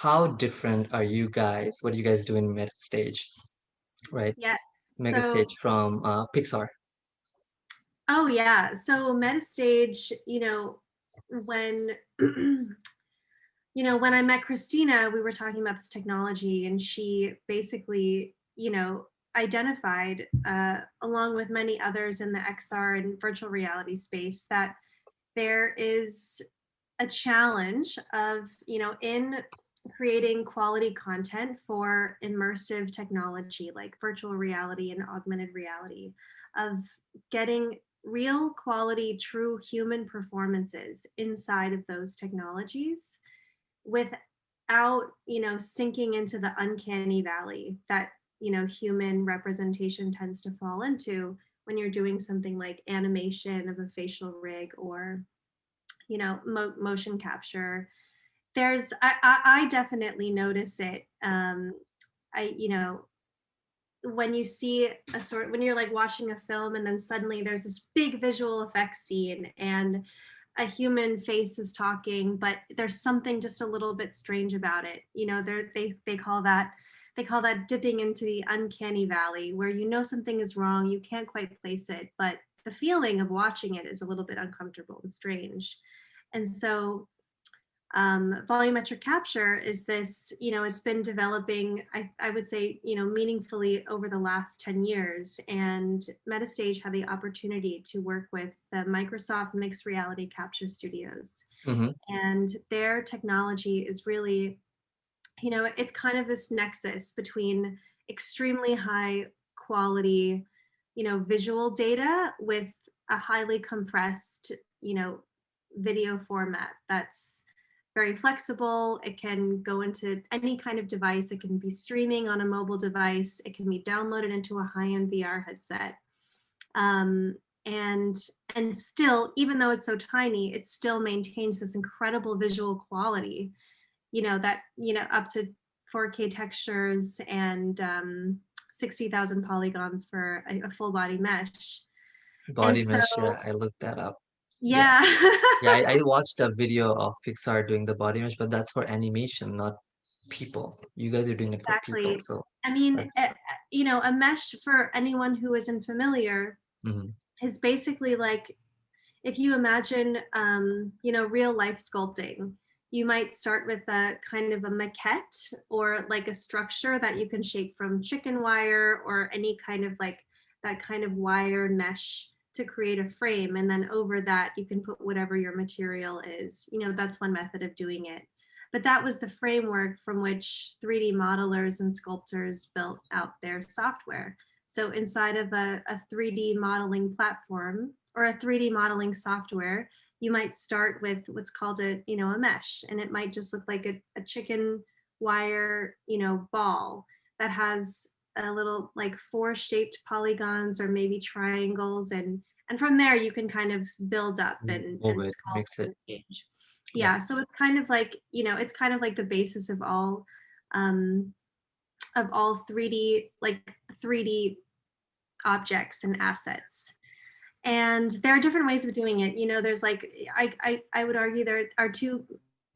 how different are you guys? What do you guys do in meta stage, right? Yes. Mega stage So, from Pixar. oh yeah. So Metastage, when when I met Christina, we were talking about this technology, and she basically, identified, along with many others in the XR and virtual reality space, that there is a challenge of, in creating quality content for immersive technology like virtual reality and augmented reality, of getting real quality, true human performances inside of those technologies without, sinking into the uncanny valley that, human representation tends to fall into when you're doing something like animation of a facial rig or, motion capture. I definitely notice it. I, when you see when you're like watching a film and then suddenly there's this big visual effects scene and a human face is talking, but there's something just a little bit strange about it. They call that dipping into the uncanny valley, where something is wrong, you can't quite place it, but the feeling of watching it is a little bit uncomfortable and strange. And so volumetric capture is this, it's been developing, I would say, meaningfully over the last 10 years. And Metastage had the opportunity to work with the Microsoft Mixed Reality Capture Studios. Hmm. And their technology is really, it's kind of this nexus between extremely high quality, visual data with a highly compressed, video format that's very flexible. It can go into any kind of device. It can be streaming on a mobile device. It can be downloaded into a high-end VR headset. Um, and and still, even though it's so tiny, it still maintains this incredible visual quality, up to 4K textures and 60,000 polygons for a full body mesh. And Body so, mesh, yeah, I looked that up. Yeah. yeah. Yeah, I watched a video of Pixar doing the body mesh, but that's for animation, not people. You guys are doing it for people, Exactly. so I mean, that's a mesh, for anyone who isn't familiar, mhm. is basically like, if you imagine, real life sculpting, you might start with a kind of a maquette or like a structure that you can shape from chicken wire or any kind of like that kind of wire mesh to create a frame. And then over that, you can put whatever your material is. That's one method of doing it. But that was the framework from which 3D modelers and sculptors built out their software. So inside of a 3D modeling platform or a 3D modeling software, you might start with what's called a mesh, and it might just look like a chicken wire, ball that has a little like four shaped polygons or maybe triangles, and from there you can kind of build up and Move it, mix sculpt it. and change. Yeah. Yeah, so it's kind of like, it's kind of like the basis um, of all 3D objects and assets. And there are different ways of doing it. There's like, I would argue there are two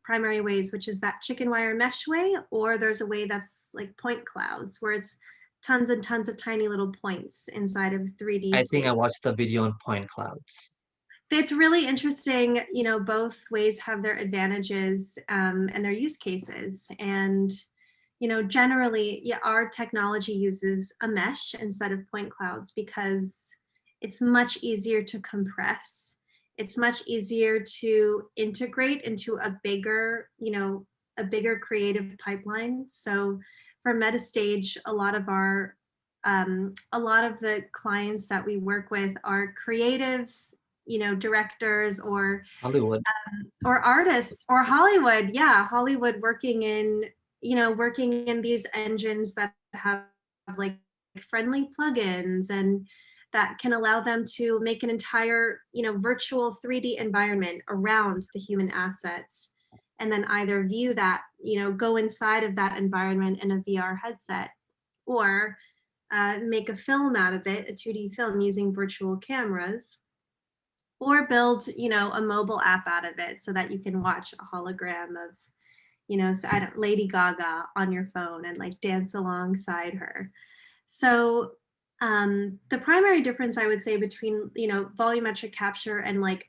primary ways, which is that chicken wire mesh way, or there's a way that's like point clouds, where it's tons and tons of tiny little points inside of 3D I think I space. watched the video on point clouds. It's really interesting. Both ways have their advantages, and their use cases. And, generally, yeah, our technology uses a mesh instead of point clouds because it's much easier to compress. It's much easier to integrate into a bigger creative pipeline. So for Metastage, a lot of the clients that we work with are creative, directors Hollywood. or artists or Hollywood. Yeah, Hollywood working in these engines that have like friendly plugins and that can allow them to make an entire, virtual 3D environment around the human assets, and then either view that, go inside of that environment in a VR headset, or make a film out of it, a 2D film using virtual cameras, or build, a mobile app out of it so that you can watch a hologram of, so I don't, Lady Gaga on your phone and like dance alongside her. So the primary difference I would say between, volumetric capture and like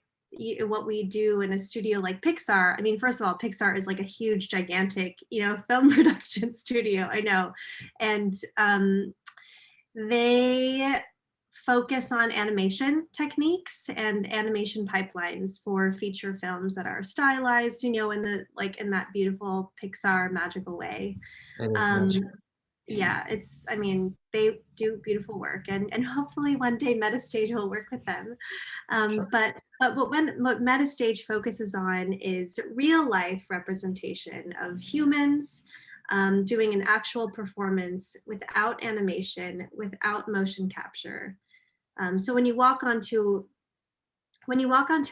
what we do in a studio like Pixar. I mean, first of all, Pixar is like a huge, gigantic, film production studio. I know. And they focus on animation techniques and animation pipelines for feature films that are stylized, in that beautiful Pixar magical way. It is Um, magical. yeah, I mean, they do beautiful work, and hopefully one day Metastage will work with them. Sure. But what Metastage focuses on is real life representation of humans doing an actual performance without animation, without motion capture. So when you walk onto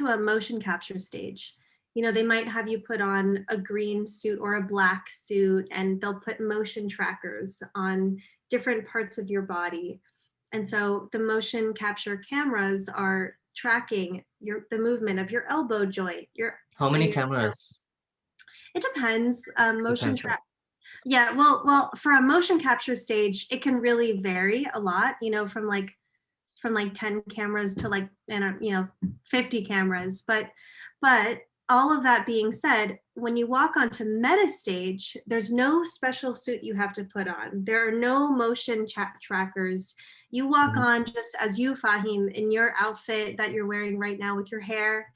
a motion capture stage, they might have you put on a green suit or a black suit, and they'll put motion trackers on different parts of your body. And so the motion capture cameras are tracking the movement of your elbow joint, How many and cameras? it depends. Motion Depends, right? track. Yeah, well, for a motion capture stage, it can really vary a lot. From like 10 cameras to like 50 cameras, but all of that being said, when you walk onto Metastage, there's no special suit you have to put on. There are no motion trackers. You walk Mhm. on just as you, Fahim, in your outfit that you're wearing right now with your hair.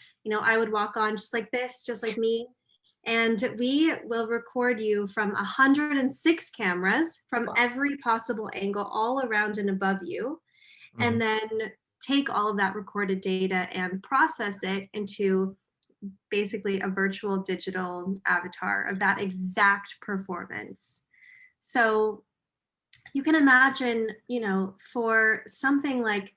I would walk on just like this, just like me, and we will record you from 106 cameras from Wow. every possible angle all around and above you, Mhm. and then take all of that recorded data and process it into basically a virtual digital avatar of that exact performance. So you can imagine, for something like,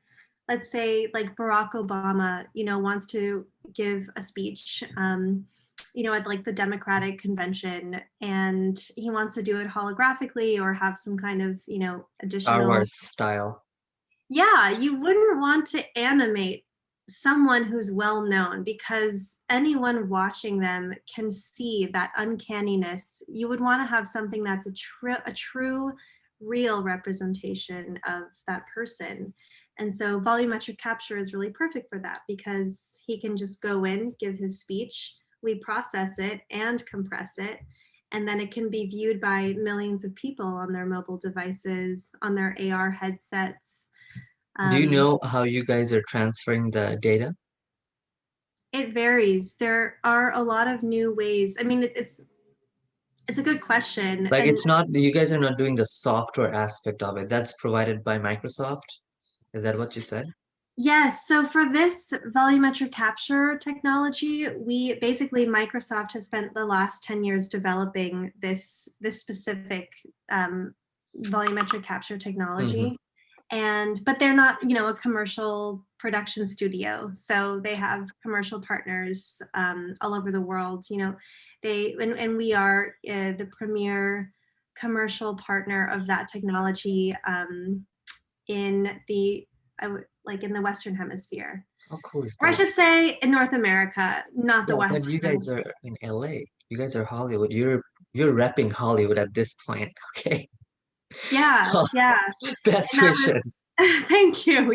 let's say, like Barack Obama, wants to give a speech, at like the Democratic convention, and he wants to do it holographically or have some kind of, Star additional. Wars style. Yeah, you wouldn't want to animate someone who's well known, because anyone watching them can see that uncanniness. You would want to have something that's a true, real representation of that person. And so volumetric capture is really perfect for that, because he can just go in, give his speech, we process it and compress it, and then it can be viewed by millions of people on their mobile devices, on their AR headsets. Do you um, know how you guys are transferring the data? it varies. There are a lot of new ways. I mean, it's a good question. Like And it's not, you guys are not doing the software aspect of it. That's provided by Microsoft. Is that what you said? yes, so for this volumetric capture technology, we basically, Microsoft has spent the last 10 years developing this specific volumetric capture Mm-hmm. technology. But they're not, a commercial production studio, so they have commercial partners all over the world. And we are the premier commercial partner of that technology in the like in the Western Hemisphere, How cool is or I that? should say in North America, not the Yeah, but Western you guys Hemisphere. are in LA. You guys are Hollywood. You're repping Hollywood at this point, okay? Yeah, So yeah, best and that wishes. was thank you.